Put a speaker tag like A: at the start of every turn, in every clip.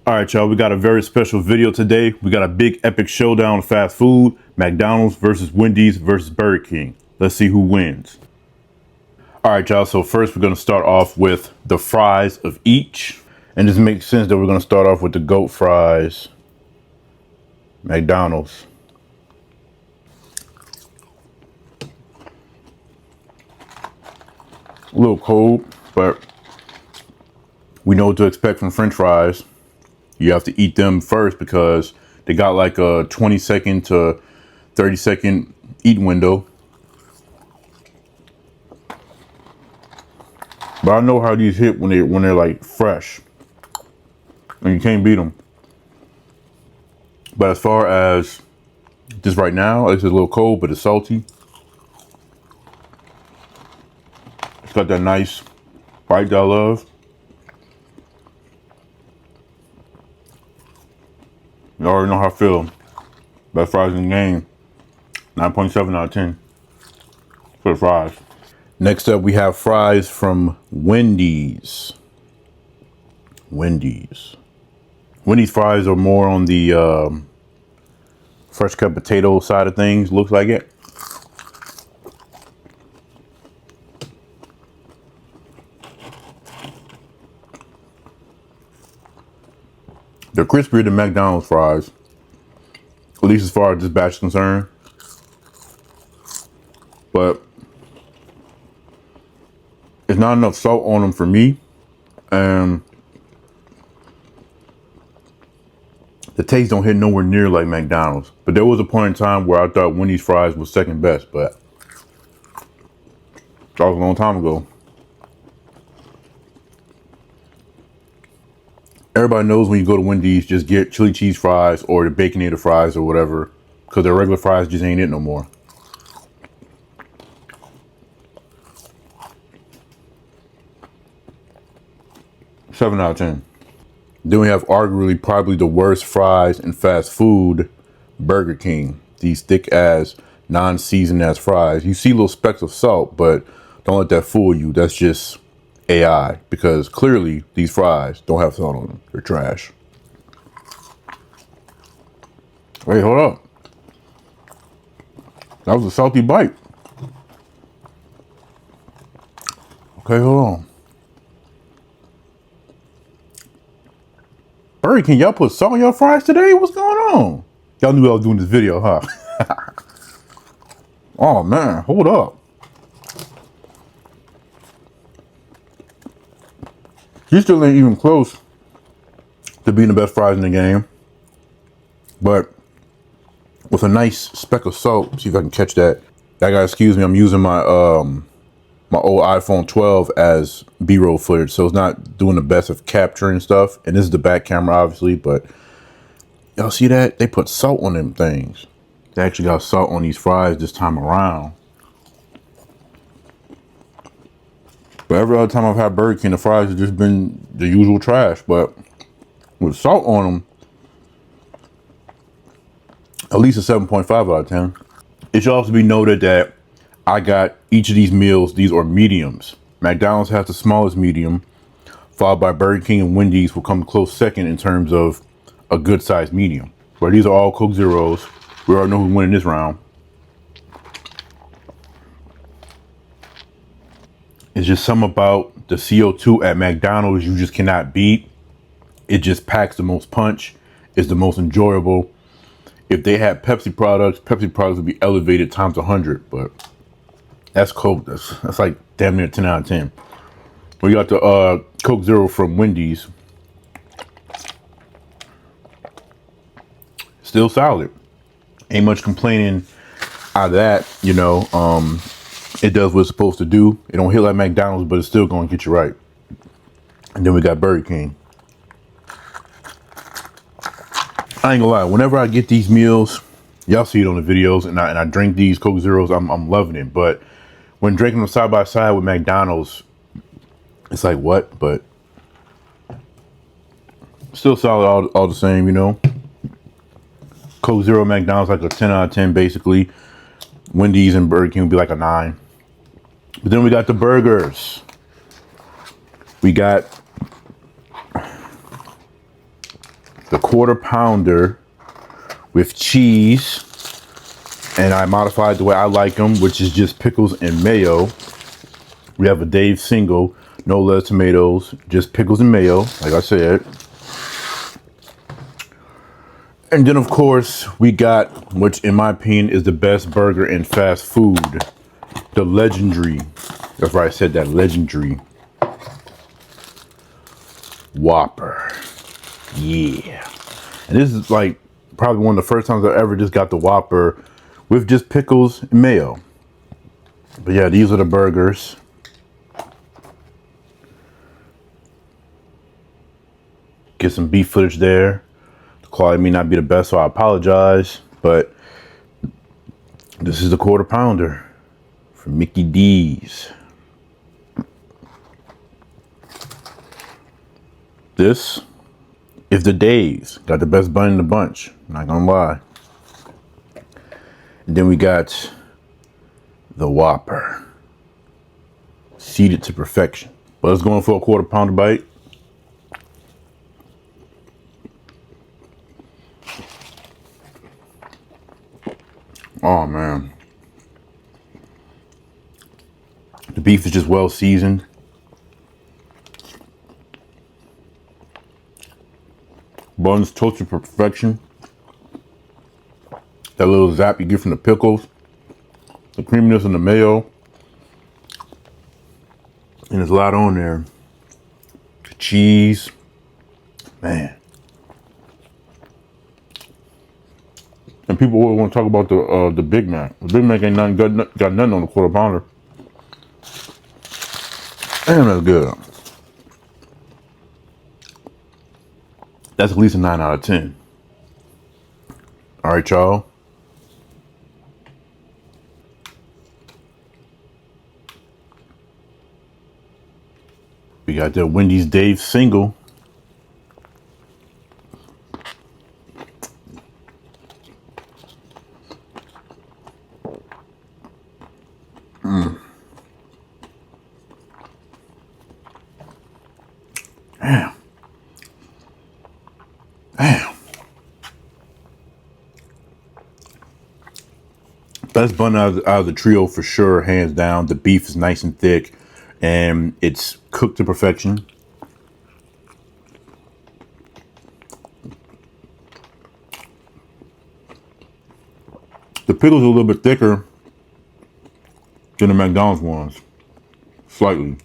A: All right, y'all, we got a very special video today. We got a big epic showdown of fast food, McDonald's versus Wendy's versus Burger King. Let's see who wins. All right, y'all, so first we're gonna start off with the fries of each. And this makes sense that we're gonna start off with the goat fries, McDonald's. A little cold, but we know what to expect from French fries. You have to eat them first because they got like a 20-second to 30-second eat window. But I know how these hit when they're like fresh, and you can't beat them. But as far as just right now, it's a little cold, but it's salty. It's got that nice bite that I love. You already know how I feel. Best fries in the game. 9.7 out of 10 for the fries. Next up, we have fries from Wendy's. Wendy's fries are more on the fresh cut potato side of things, looks like it. They're crispier than McDonald's fries, at least as far as this batch is concerned. But it's not enough salt on them for me, and the taste don't hit nowhere near like McDonald's. But there was a point in time where I thought Wendy's fries was second best, but that was a long time ago. Everybody knows when you go to Wendy's, just get chili cheese fries or the Baconator fries or whatever, because their regular fries just ain't it no more. Seven out of 10. Then we have arguably probably the worst fries in fast food, Burger King. These thick ass, non-seasoned ass fries. You see little specks of salt, but don't let that fool you. That's just AI, because clearly these fries don't have salt on them. They're trash. Wait, hold up. That was a salty bite. Okay, hold on. Burger King, y'all put salt on your fries today? What's going on? Y'all knew I was doing this video, huh? Oh man, hold up. He still ain't even close to being the best fries in the game. But with a nice speck of salt, see if I can catch that. That guy, excuse me, I'm using my my old iPhone 12 as B-roll footage, so it's not doing the best of capturing stuff. And this is the back camera, obviously, but y'all see that? They put salt on them things. They actually got salt on these fries this time around. But every other time I've had Burger King, the fries have just been the usual trash. But with salt on them, at least a 7.5 out of 10. It should also be noted that I got each of these meals, these are mediums. McDonald's has the smallest medium, followed by Burger King, and Wendy's will come close second in terms of a good sized medium. But these are all Coke Zeros. We already know who's winning this round. It's just something about the CO2 at McDonald's you just cannot beat. It just packs the most punch. It's the most enjoyable. If they had Pepsi products would be elevated times 100, but that's Coke. That's like damn near 10 out of 10. We got the Coke Zero from Wendy's. Still solid. Ain't much complaining out of that, you know. It does what it's supposed to do. It don't hit like McDonald's, but it's still going to get you right. And then we got Burger King. I ain't gonna lie, whenever I get these meals, y'all see it on the videos, and I drink these Coke Zeros, I'm loving it. But when drinking them side by side with McDonald's, it's like what? But still solid all the same, you know. Coke Zero, McDonald's like a 10 out of 10 basically. Wendy's and Burger King would be like a 9. But then we got the burgers. We got the quarter pounder with cheese, and I modified the way I like them, which is just pickles and mayo. We have a Dave single, no lettuce, tomatoes, just pickles and mayo, like I said. And then of course we got, which in my opinion is the best burger in fast food, the legendary, that's right, I said that, legendary Whopper. Yeah. And this is like probably one of the first times I ever just got the Whopper with just pickles and mayo. But yeah, these are the burgers. Get some beef footage there. The quality may not be the best, so I apologize. But this is the quarter pounder from Mickey D's. This is the Dave's. Got the best bun in the bunch, not gonna lie. And then we got the Whopper. Seated to perfection. But let's go in for a quarter pounder bite. Oh man. The beef is just well seasoned. Buns toasted to perfection. That little zap you get from the pickles. The creaminess and the mayo. And there's a lot on there. The cheese. Man. And people always want to talk about the Big Mac. The Big Mac ain't nothing, got nothing on the quarter pounder. Damn, that's good. That's at least a 9 out of 10. All right, y'all. We got the Wendy's Dave single. Damn. Damn. Best bun out of the trio for sure, hands down. The beef is nice and thick, and it's cooked to perfection. The pickles are a little bit thicker than the McDonald's ones, slightly.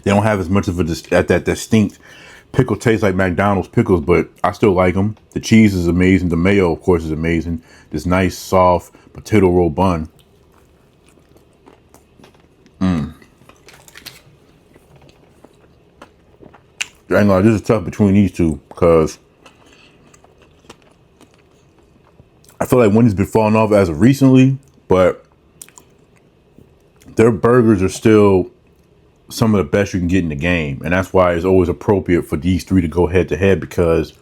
A: They don't have as much of that distinct pickle taste like McDonald's pickles, but I still like them. The cheese is amazing. The mayo, of course, is amazing. This nice, soft potato roll bun. I ain't gonna lie, this is tough between these two because I feel like Wendy's been falling off as of recently, but their burgers are still some of the best you can get in the game. And that's why it's always appropriate for these three to go head to head, because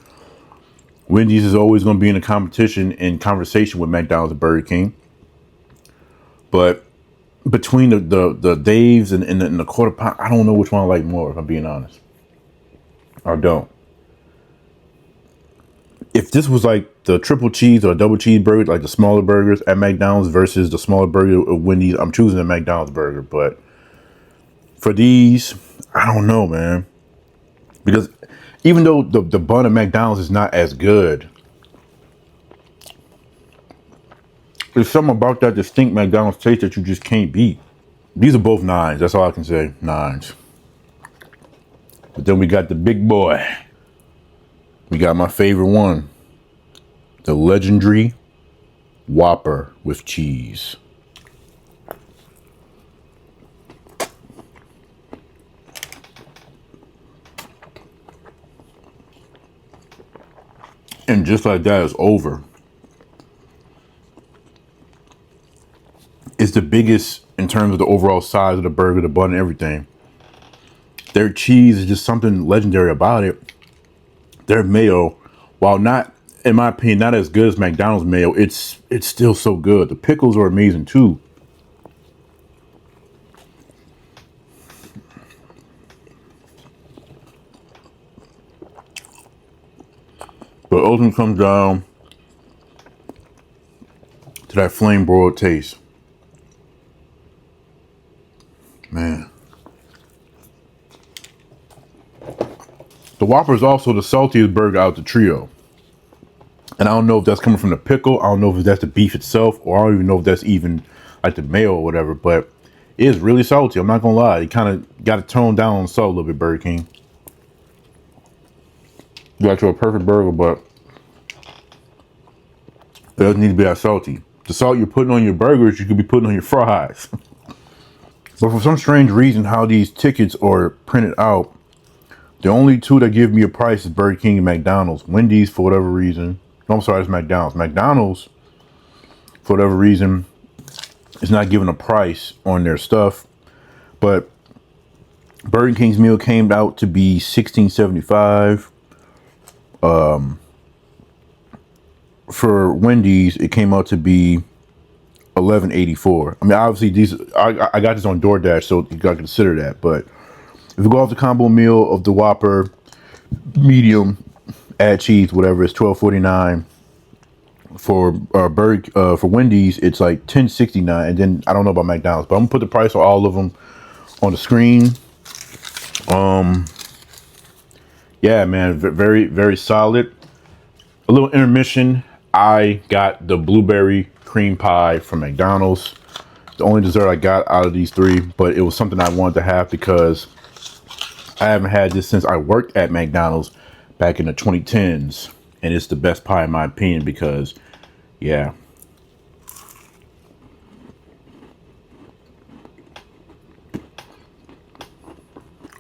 A: Wendy's is always going to be in a competition and conversation with McDonald's and Burger King. But between the Dave's and the quarter pound, I don't know which one I like more, if I'm being honest. I don't. If this was like the triple cheese or double cheeseburger, like the smaller burgers at McDonald's versus the smaller burger at Wendy's, I'm choosing the McDonald's burger. But for these, I don't know, man. Because even though the bun at McDonald's is not as good, there's something about that distinct McDonald's taste that you just can't beat. These are both 9s. That's all I can say. 9s. But then we got the big boy. We got my favorite one. The legendary Whopper with cheese. And just like that, it's over. It's the biggest in terms of the overall size of the burger, the bun, and everything. Their cheese is just something legendary about it. Their mayo, while not, in my opinion, not as good as McDonald's mayo, it's still so good. The pickles are amazing too. But ultimately comes down to that flame broiled taste. Man. The Whopper is also the saltiest burger out the trio. And I don't know if that's coming from the pickle. I don't know if that's the beef itself, or I don't even know if that's even like the mayo or whatever, but it is really salty. I'm not gonna lie. You kind of got to tone down on salt a little bit, Burger King. You got you a perfect burger, but it doesn't need to be that salty. The salt you're putting on your burgers, you could be putting on your fries. But for some strange reason, how these tickets are printed out, the only two that give me a price is Burger King and McDonald's. Wendy's, for whatever reason. No, I'm sorry, it's McDonald's. McDonald's, for whatever reason, is not giving a price on their stuff. But Burger King's meal came out to be $16.75. For Wendy's, it came out to be $11.84. I mean, obviously, these I got this on DoorDash, so you got to consider that. But if you go off the combo meal of the Whopper, medium, add cheese, whatever, it's $12.49. For Wendy's, it's like $10.69. And then I don't know about McDonald's, but I'm gonna put the price of all of them on the screen. Yeah, man, very, very solid. A little intermission. I got the blueberry cream pie from McDonald's. The only dessert I got out of these three, but it was something I wanted to have because I haven't had this since I worked at McDonald's back in the 2010s. And it's the best pie in my opinion because, yeah.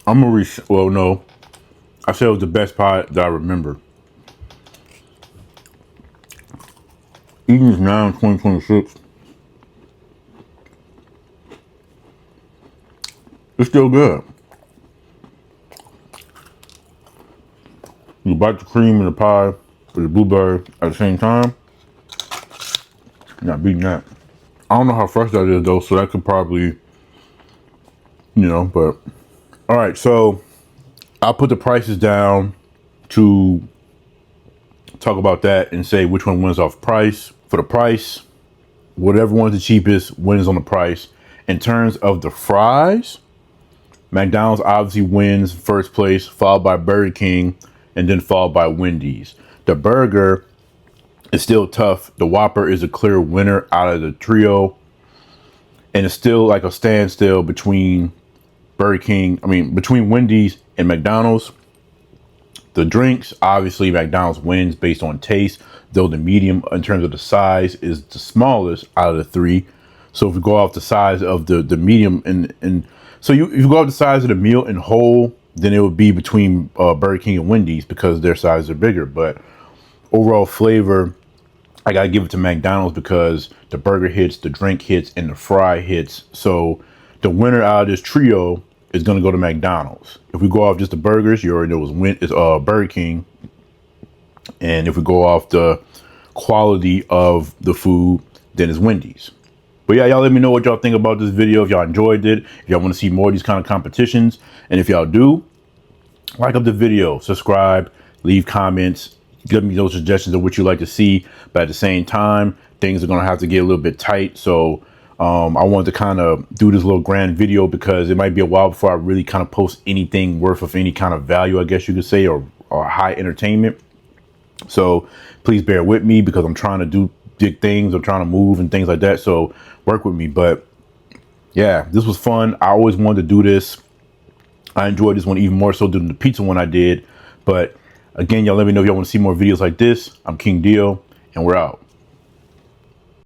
A: Well, no. I said it was the best pie that I remember. Even is now in 2026. It's still good. You bite the cream in the pie with the blueberry at the same time. You're not beating that. I don't know how fresh that is though, so that could probably, but. All right, so I'll put the prices down to talk about that and say which one wins off price. For the price, whatever one's the cheapest wins on the price. In terms of the fries, McDonald's obviously wins first place, followed by Burger King, and then followed by Wendy's. The burger is still tough. The Whopper is a clear winner out of the trio. And it's still like a standstill between between Wendy's and McDonald's. The drinks, obviously McDonald's wins based on taste, though the medium in terms of the size is the smallest out of the three. So if you go off the size of the medium and so if you go off the size of the meal in whole, then it would be between Burger King and Wendy's because their sizes are bigger. But overall flavor, I gotta give it to McDonald's because the burger hits, the drink hits, and the fry hits. So the winner out of this trio is gonna go to McDonald's. If we go off just the burgers, you already know it's Burger King. And if we go off the quality of the food, then it's Wendy's. But yeah, y'all let me know what y'all think about this video. If y'all enjoyed it, if y'all want to see more of these kind of competitions. And if y'all do, like up the video, subscribe, leave comments, give me those suggestions of what you'd like to see. But at the same time, things are going to have to get a little bit tight. So I wanted to kind of do this little grand video because it might be a while before I really kind of post anything worth of any kind of value, I guess you could say, or high entertainment. So please bear with me because I'm trying to do big things. I'm trying to move and things like that. So work with me. But yeah, this was fun. I always wanted to do this. I enjoyed this one even more so than the pizza one I did. But again, y'all let me know if y'all want to see more videos like this. I'm King Dio, and we're out.